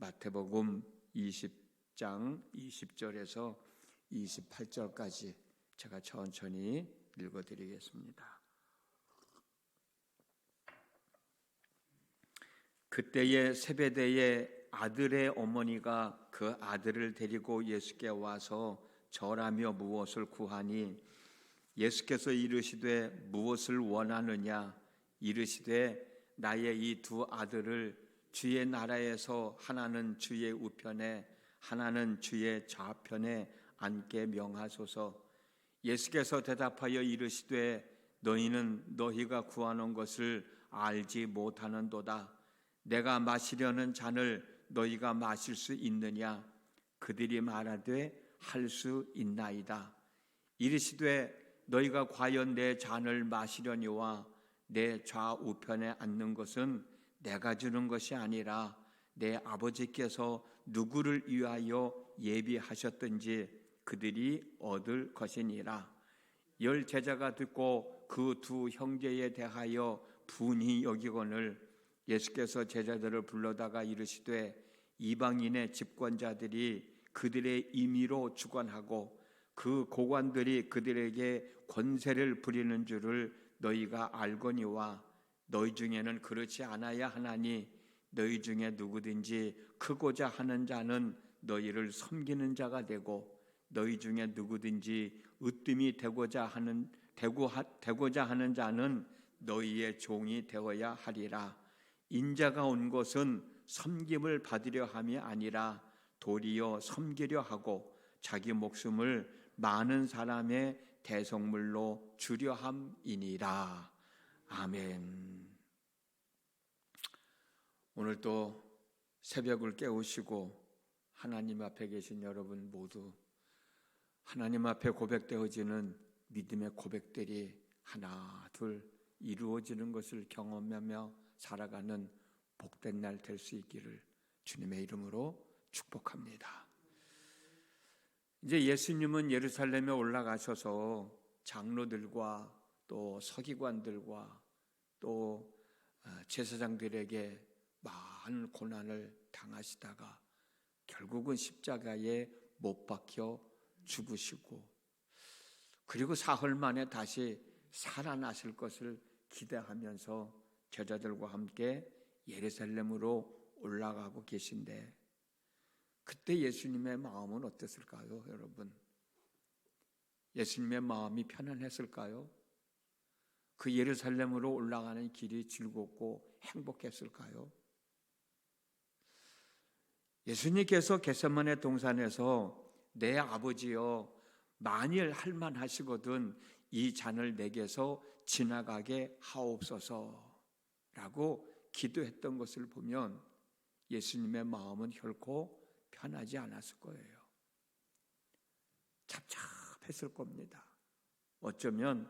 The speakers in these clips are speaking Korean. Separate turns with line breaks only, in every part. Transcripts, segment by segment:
마태복음 20장 20절에서 28절까지 제가 천천히 읽어드리겠습니다. 그때에 세베대의 아들의 어머니가 그 아들을 데리고 예수께 와서 절하며 무엇을 구하니 예수께서 이르시되 무엇을 원하느냐 이르시되 나의 이 두 아들을 주의 나라에서 하나는 주의 우편에 하나는 주의 좌편에 앉게 명하소서. 예수께서 대답하여 이르시되 너희는 너희가 구하는 것을 알지 못하는도다. 내가 마시려는 잔을 너희가 마실 수 있느냐? 그들이 말하되 할 수 있나이다. 이르시되 너희가 과연 내 잔을 마시려니와 내 좌우편에 앉는 것은 내가 주는 것이 아니라 내 아버지께서 누구를 위하여 예비하셨든지 그들이 얻을 것이니라. 열 제자가 듣고 그 두 형제에 대하여 분히 여기거늘 예수께서 제자들을 불러다가 이르시되 이방인의 집권자들이 그들의 임의로 주관하고 그 고관들이 그들에게 권세를 부리는 줄을 너희가 알거니와 너희 중에는 그렇지 않아야 하나니 너희 중에 누구든지 크고자 하는 자는 너희를 섬기는 자가 되고 너희 중에 누구든지 으뜸이 되고자 하는 자는 너희의 종이 되어야 하리라. 인자가 온 것은 섬김을 받으려 함이 아니라 도리어 섬기려 하고 자기 목숨을 많은 사람의 대속물로 주려 함이니라. 아멘. 오늘 또 새벽을 깨우시고 하나님 앞에 계신 여러분 모두 하나님 앞에 고백되어지는 믿음의 고백들이 하나 둘 이루어지는 것을 경험하며 살아가는 복된 날 될 수 있기를 주님의 이름으로 축복합니다. 이제 예수님은 예루살렘에 올라가셔서 장로들과 또 서기관들과 또 제사장들에게 많은 고난을 당하시다가 결국은 십자가에 못 박혀 죽으시고 그리고 사흘 만에 다시 살아나실 것을 기대하면서 제자들과 함께 예루살렘으로 올라가고 계신데 그때 예수님의 마음은 어땠을까요, 여러분? 예수님의 마음이 편안했을까요? 그 예루살렘으로 올라가는 길이 즐겁고 행복했을까요? 예수님께서 겟세마네 동산에서 내 아버지여 만일 할만하시거든 이 잔을 내게서 지나가게 하옵소서라고 기도했던 것을 보면 예수님의 마음은 결코 편하지 않았을 거예요. 답답했을 겁니다. 어쩌면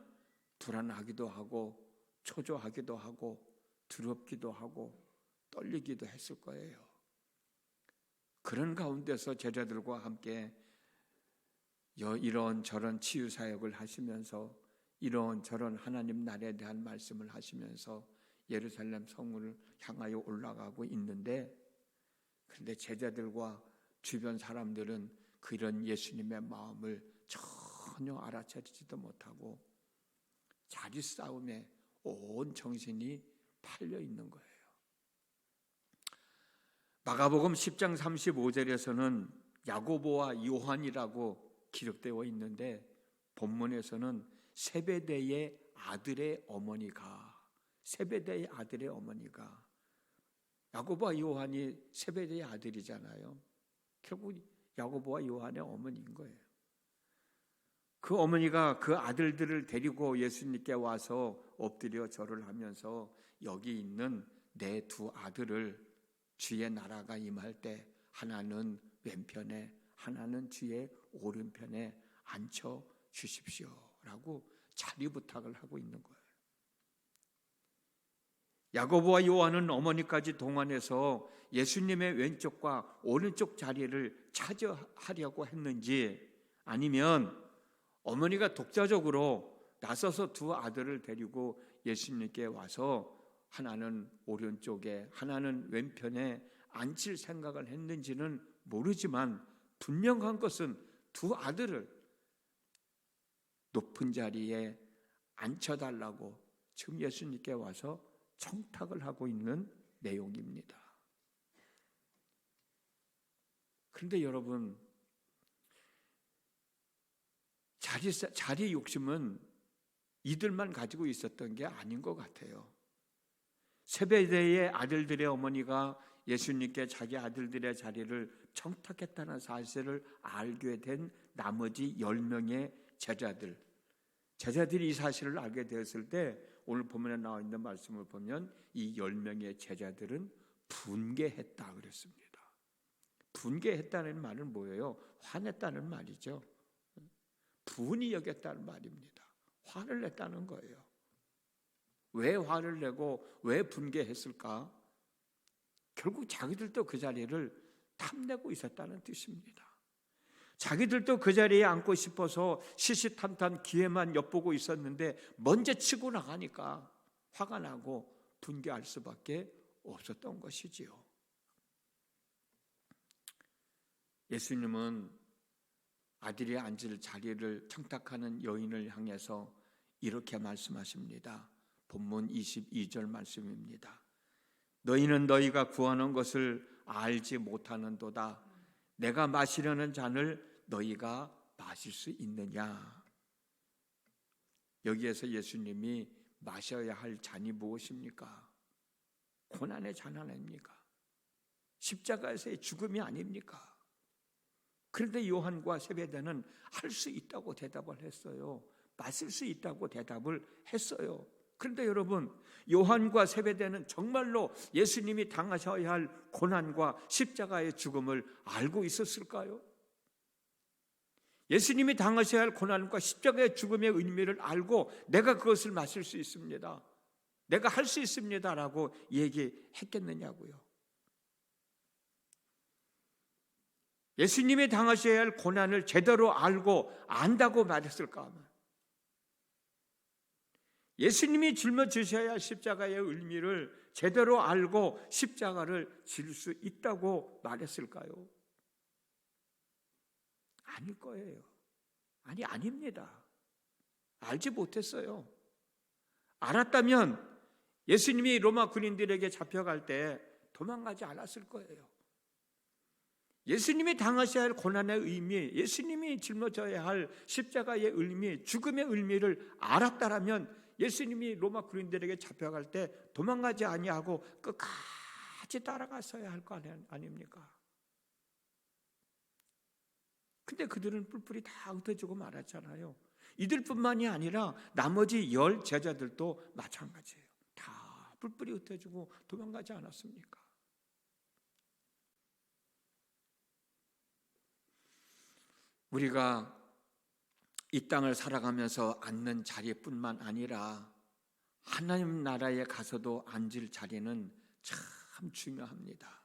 불안하기도 하고 초조하기도 하고 두렵기도 하고 떨리기도 했을 거예요. 그런 가운데서 제자들과 함께 이런저런 치유사역을 하시면서 이런저런 하나님 나라에 대한 말씀을 하시면서 예루살렘 성을 향하여 올라가고 있는데 그런데 제자들과 주변 사람들은 그런 예수님의 마음을 전혀 알아차리지도 못하고 자기 싸움에 온 정신이 팔려 있는 거예요. 마가복음 10장 35절에서는 야고보와 요한이라고 기록되어 있는데 본문에서는 세베대의 아들의 어머니가 야고보와 요한이 세베대의 아들이잖아요. 결국 야고보와 요한의 어머니인 거예요. 그 어머니가 그 아들들을 데리고 예수님께 와서 엎드려 절을 하면서 여기 있는 내 두 아들을 주의 나라가 임할 때 하나는 왼편에 하나는 주의 오른편에 앉혀 주십시오라고 자리 부탁을 하고 있는 거예요. 야고보와 요한은 어머니까지 동원해서 예수님의 왼쪽과 오른쪽 자리를 차지하려고 했는지 아니면 어머니가 독자적으로 나서서 두 아들을 데리고 예수님께 와서 하나는 오른쪽에 하나는 왼편에 앉힐 생각을 했는지는 모르지만 분명한 것은 두 아들을 높은 자리에 앉혀달라고 지금 예수님께 와서 청탁을 하고 있는 내용입니다. 그런데 여러분, 자리 욕심은 이들만 가지고 있었던 게 아닌 것 같아요. 세베대의 아들들의 어머니가 예수님께 자기 아들들의 자리를 청탁했다는 사실을 알게 된 나머지 10명의 제자들이 이 사실을 알게 되었을 때 오늘 본문에 나와 있는 말씀을 보면 이 10명의 제자들은 분개했다 그랬습니다. 분개했다는 말은 뭐예요? 화냈다는 말이죠. 분이 여겼다는 말입니다. 화를 냈다는 거예요. 왜 화를 내고 왜 분개했을까? 결국 자기들도 그 자리를 탐내고 있었다는 뜻입니다. 자기들도 그 자리에 앉고 싶어서 시시탄탄 기회만 엿보고 있었는데 먼저 치고 나가니까 화가 나고 분개할 수밖에 없었던 것이지요. 예수님은 아들이 앉을 자리를 청탁하는 여인을 향해서 이렇게 말씀하십니다. 본문 22절 말씀입니다. 너희는 너희가 구하는 것을 알지 못하는도다. 내가 마시려는 잔을 너희가 마실 수 있느냐? 여기에서 예수님이 마셔야 할 잔이 무엇입니까? 고난의 잔 아닙니까? 십자가에서의 죽음이 아닙니까? 그런데 요한과 세베대는 할 수 있다고 대답을 했어요. 마실 수 있다고 대답을 했어요. 그런데 여러분, 요한과 세베대는 정말로 예수님이 당하셔야 할 고난과 십자가의 죽음을 알고 있었을까요? 예수님이 당하셔야 할 고난과 십자가의 죽음의 의미를 알고 내가 그것을 마실 수 있습니다, 내가 할 수 있습니다라고 얘기했겠느냐고요. 예수님이 당하셔야 할 고난을 제대로 알고 안다고 말했을까? 예수님이 짊어지셔야 할 십자가의 의미를 제대로 알고 십자가를 질 수 있다고 말했을까요? 아닐 거예요. 아닙니다. 알지 못했어요. 알았다면 예수님이 로마 군인들에게 잡혀갈 때 도망가지 않았을 거예요. 예수님이 당하셔야 할 고난의 의미, 예수님이 짊어져야 할 십자가의 의미, 죽음의 의미를 알았다라면 예수님이 로마 군인들에게 잡혀갈 때 도망가지 아니하고 끝까지 따라갔어야 할 거 아닙니까? 근데 그들은 뿔뿔이 다 흩어지고 말았잖아요. 이들뿐만이 아니라 나머지 10 제자들도 마찬가지예요. 다 뿔뿔이 흩어지고 도망가지 않았습니까? 우리가 이 땅을 살아가면서 앉는 자리뿐만 아니라 하나님 나라에 가서도 앉을 자리는 참 중요합니다.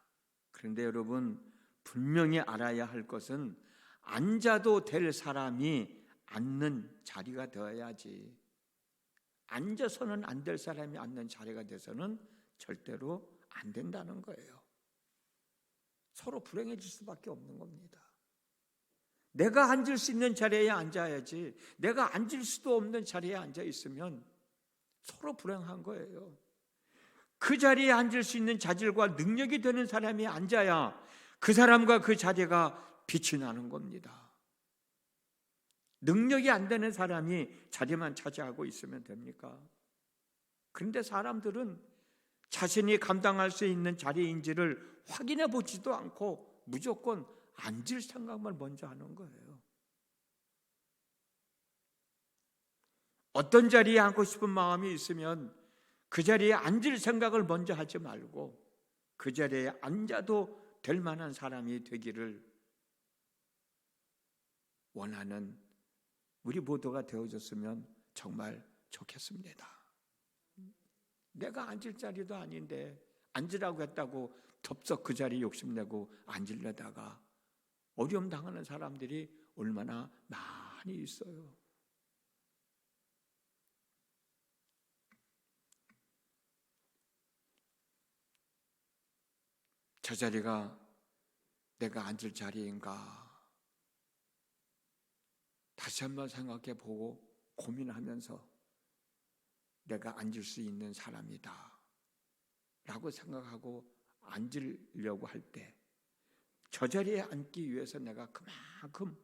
그런데 여러분, 분명히 알아야 할 것은 앉아도 될 사람이 앉는 자리가 되어야지, 앉아서는 안 될 사람이 앉는 자리가 돼서는 절대로 안 된다는 거예요. 서로 불행해질 수밖에 없는 겁니다. 내가 앉을 수 있는 자리에 앉아야지, 내가 앉을 수도 없는 자리에 앉아 있으면 서로 불행한 거예요. 그 자리에 앉을 수 있는 자질과 능력이 되는 사람이 앉아야 그 사람과 그 자리가 빛이 나는 겁니다. 능력이 안 되는 사람이 자리만 차지하고 있으면 됩니까? 그런데 사람들은 자신이 감당할 수 있는 자리인지를 확인해 보지도 않고 무조건 앉을 생각만 먼저 하는 거예요. 어떤 자리에 앉고 싶은 마음이 있으면 그 자리에 앉을 생각을 먼저 하지 말고 그 자리에 앉아도 될 만한 사람이 되기를 원하는 우리 모두가 되어줬으면 정말 좋겠습니다. 내가 앉을 자리도 아닌데 앉으라고 했다고 덥석 그 자리 욕심내고 앉으려다가 어려움 당하는 사람들이 얼마나 많이 있어요. 저 자리가 내가 앉을 자리인가? 다시 한번 생각해 보고 고민하면서 내가 앉을 수 있는 사람이다 라고 생각하고 앉으려고 할 때 저 자리에 앉기 위해서 내가 그만큼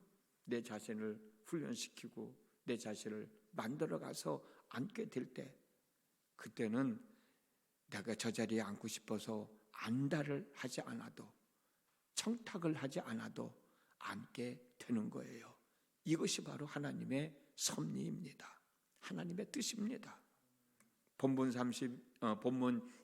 내 자신을 훈련시키고 내 자신을 만들어가서 앉게 될 때, 그때는 내가 저 자리에 앉고 싶어서 안달을 하지 않아도, 청탁을 하지 않아도 앉게 되는 거예요. 이것이 바로 하나님의 섭리입니다. 하나님의 뜻입니다. 본문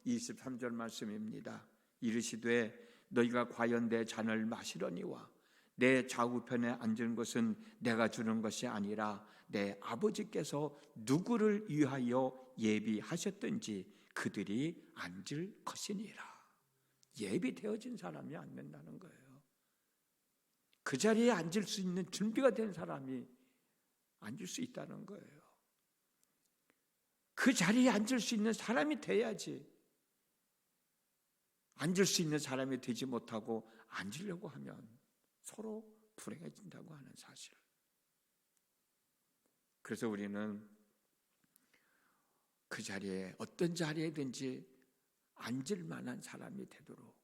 23절 말씀입니다. 이르시되 너희가 과연 내 잔을 마시려니와 내 좌우편에 앉은 것은 내가 주는 것이 아니라 내 아버지께서 누구를 위하여 예비하셨든지 그들이 앉을 것이니라. 예비되어진 사람이 앉는다는 거예요. 그 자리에 앉을 수 있는 준비가 된 사람이 앉을 수 있다는 거예요. 그 자리에 앉을 수 있는 사람이 돼야지, 앉을 수 있는 사람이 되지 못하고 앉으려고 하면 서로 불행해진다고 하는 사실. 그래서 우리는 그 자리에, 어떤 자리에든지 앉을 만한 사람이 되도록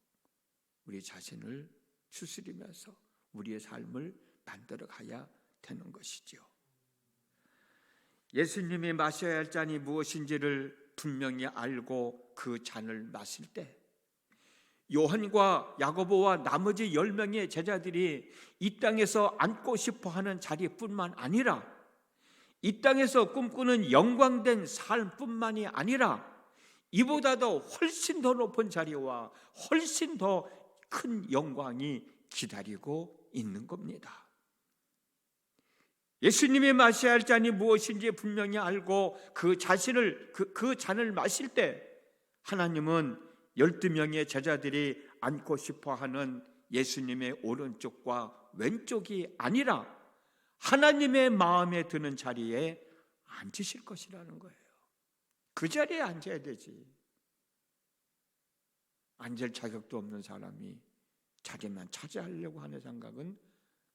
우리 자신을 추스리면서 우리의 삶을 만들어 가야 되는 것이죠. 예수님이 마셔야 할 잔이 무엇인지를 분명히 알고 그 잔을 마실 때, 요한과 야고보와 나머지 10명의 제자들이 이 땅에서 앉고 싶어하는 자리뿐만 아니라 이 땅에서 꿈꾸는 영광된 삶뿐만이 아니라 이보다도 훨씬 더 높은 자리와 훨씬 더 큰 영광이 기다리고 있는 겁니다. 예수님이 마셔야 할 잔이 무엇인지 분명히 알고 그 잔을 마실 때, 하나님은 12명의 제자들이 앉고 싶어하는 예수님의 오른쪽과 왼쪽이 아니라 하나님의 마음에 드는 자리에 앉으실 것이라는 거예요. 그 자리에 앉아야 되지. 앉을 자격도 없는 사람이 자기만 차지하려고 하는 생각은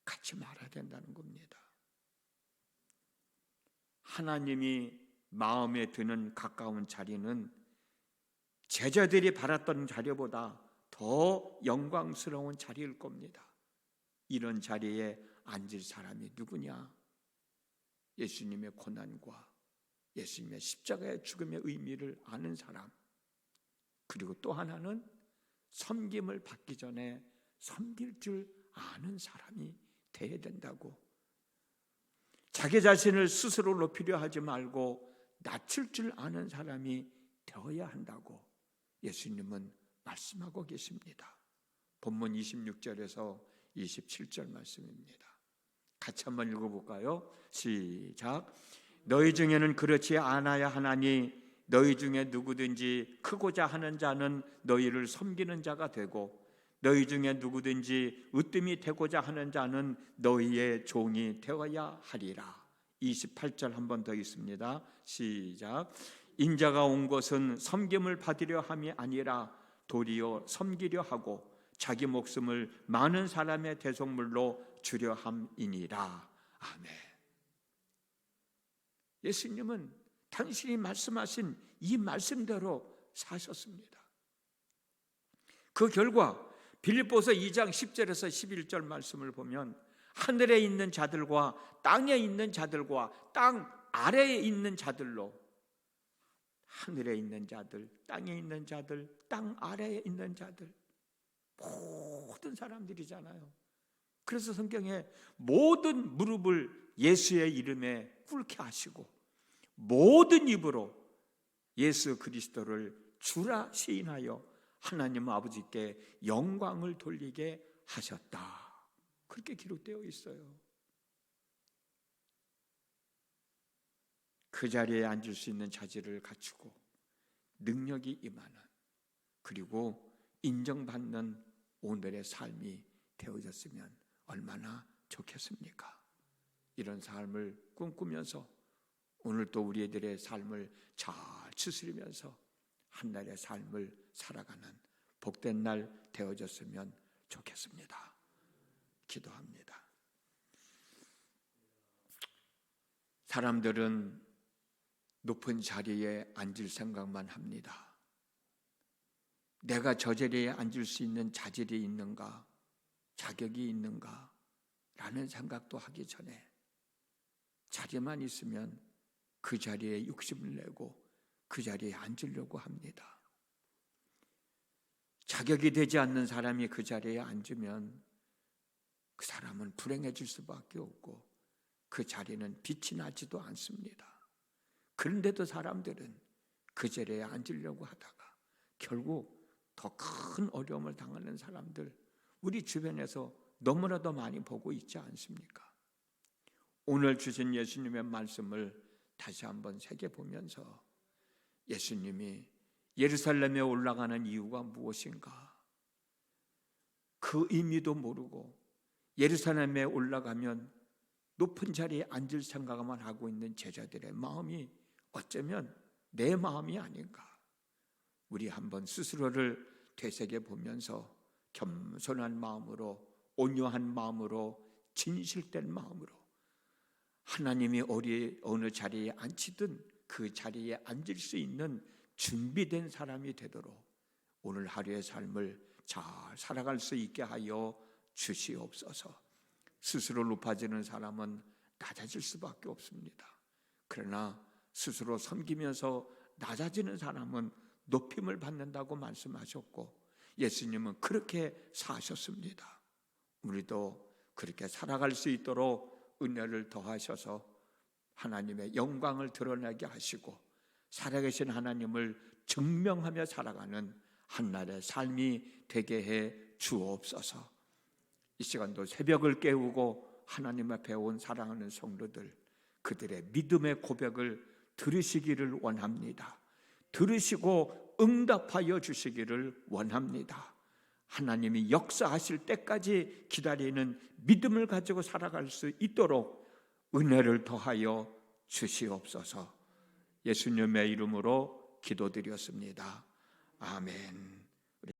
갖지 말아야 된다는 겁니다. 하나님이 마음에 드는 가까운 자리는 제자들이 바랐던 자리보다 더 영광스러운 자리일 겁니다. 이런 자리에 앉을 사람이 누구냐? 예수님의 고난과 예수님의 십자가의 죽음의 의미를 아는 사람, 그리고 또 하나는 섬김을 받기 전에 섬길 줄 아는 사람이 되어야 된다고. 자기 자신을 스스로 높이려 하지 말고 낮출 줄 아는 사람이 되어야 한다고 예수님은 말씀하고 계십니다. 본문 26절에서 27절 말씀입니다. 같이 한번 읽어볼까요? 시작. 너희 중에는 그렇지 않아야 하나니 너희 중에 누구든지 크고자 하는 자는 너희를 섬기는 자가 되고 너희 중에 누구든지 으뜸이 되고자 하는 자는 너희의 종이 되어야 하리라. 28절 한 번 더 있습니다. 시작. 인자가 온 것은 섬김을 받으려 함이 아니라 도리어 섬기려 하고 자기 목숨을 많은 사람의 대속물로 주려 함이니라. 아멘. 예수님은 당신이 말씀하신 이 말씀대로 사셨습니다. 그 결과 빌립보서 2장 10절에서 11절 말씀을 보면 하늘에 있는 자들과 땅에 있는 자들과 땅 아래에 있는 자들로, 하늘에 있는 자들, 땅에 있는 자들, 땅 아래에 있는 자들, 모든 사람들이잖아요. 그래서 성경에 모든 무릎을 예수의 이름에 꿇게 하시고 모든 입으로 예수 그리스도를 주라 시인하여 하나님 아버지께 영광을 돌리게 하셨다. 그렇게 기록되어 있어요. 그 자리에 앉을 수 있는 자질을 갖추고 능력이 임하는, 그리고 인정받는 오늘의 삶이 되어졌으면 얼마나 좋겠습니까? 이런 삶을 꿈꾸면서 오늘 또 우리들의 삶을 잘 추스리면서 한날의 삶을 살아가는 복된 날 되어졌으면 좋겠습니다. 기도합니다. 사람들은 높은 자리에 앉을 생각만 합니다. 내가 저 자리에 앉을 수 있는 자질이 있는가, 자격이 있는가 라는 생각도 하기 전에 자리만 있으면 그 자리에 욕심을 내고 그 자리에 앉으려고 합니다. 자격이 되지 않는 사람이 그 자리에 앉으면 그 사람은 불행해질 수밖에 없고 그 자리는 빛이 나지도 않습니다. 그런데도 사람들은 그 자리에 앉으려고 하다가 결국 더 큰 어려움을 당하는 사람들, 우리 주변에서 너무나도 많이 보고 있지 않습니까? 오늘 주신 예수님의 말씀을 다시 한번 새겨보면서 예수님이 예루살렘에 올라가는 이유가 무엇인가? 그 의미도 모르고 예루살렘에 올라가면 높은 자리에 앉을 생각만 하고 있는 제자들의 마음이 어쩌면 내 마음이 아닌가? 우리 한번 스스로를 되새겨보면서 겸손한 마음으로, 온유한 마음으로, 진실된 마음으로 하나님이 어느 자리에 앉히든 그 자리에 앉을 수 있는 준비된 사람이 되도록 오늘 하루의 삶을 잘 살아갈 수 있게 하여 주시옵소서. 스스로 높아지는 사람은 낮아질 수밖에 없습니다. 그러나 스스로 섬기면서 낮아지는 사람은 높임을 받는다고 말씀하셨고 예수님은 그렇게 사셨습니다. 우리도 그렇게 살아갈 수 있도록 은혜를 더하셔서 하나님의 영광을 드러나게 하시고 살아계신 하나님을 증명하며 살아가는 한날의 삶이 되게 해 주옵소서. 이 시간도 새벽을 깨우고 하나님 앞에 온 사랑하는 성도들, 그들의 믿음의 고백을 들으시기를 원합니다. 들으시고 응답하여 주시기를 원합니다. 하나님이 역사하실 때까지 기다리는 믿음을 가지고 살아갈 수 있도록 은혜를 더하여 주시옵소서. 예수님의 이름으로 기도드렸습니다. 아멘.